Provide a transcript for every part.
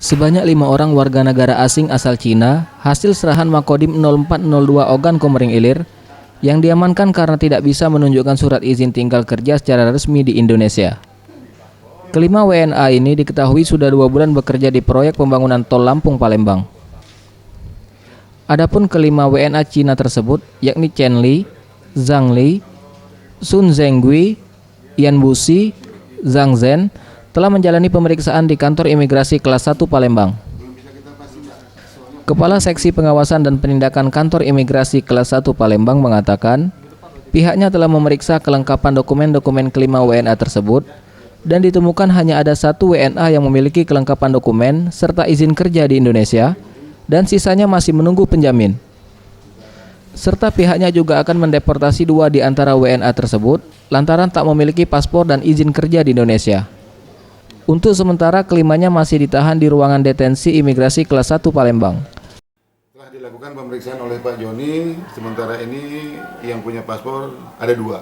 Sebanyak 5 orang warga negara asing asal Cina hasil serahan Makodim 0402 Ogan Komering Ilir yang diamankan karena tidak bisa menunjukkan surat izin tinggal kerja secara resmi di Indonesia. Kelima WNA ini diketahui sudah 2 bulan bekerja di proyek pembangunan tol Lampung-Palembang. Adapun kelima WNA Cina tersebut yakni Chen Li, Zhang Li, Sun Zhengui, Yan Busi, Zhang Zhen telah menjalani pemeriksaan di kantor imigrasi kelas 1 Palembang. Kepala Seksi Pengawasan dan Penindakan Kantor Imigrasi kelas 1 Palembang mengatakan, pihaknya telah memeriksa kelengkapan dokumen-dokumen kelima WNA tersebut dan ditemukan hanya ada 1 WNA yang memiliki kelengkapan dokumen serta izin kerja di Indonesia dan sisanya masih menunggu penjamin. Serta pihaknya juga akan mendeportasi 2 di antara WNA tersebut lantaran tak memiliki paspor dan izin kerja di Indonesia. Untuk sementara kelimanya masih ditahan di ruangan detensi imigrasi kelas 1 Palembang. Telah dilakukan pemeriksaan oleh Pak Joni, sementara ini yang punya paspor ada 2.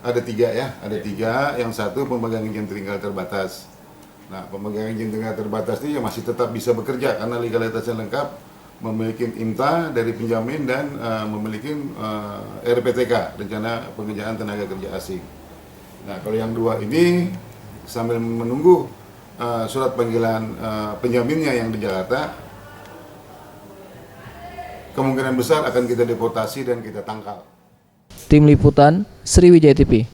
Ada 3 ya, ada 3, yang satu pemegang izin tinggal terbatas. Nah, pemegang izin tinggal terbatas ini masih tetap bisa bekerja karena legalitasnya lengkap, memiliki IMTA dari penjamin dan memiliki RPTK, Rencana Pengerjaan Tenaga Kerja Asing. Nah, kalau yang 2 ini sambil menunggu surat panggilan penjaminnya yang di Jakarta, kemungkinan besar akan kita deportasi dan kita tangkal. Tim Liputan, Sriwijaya TV.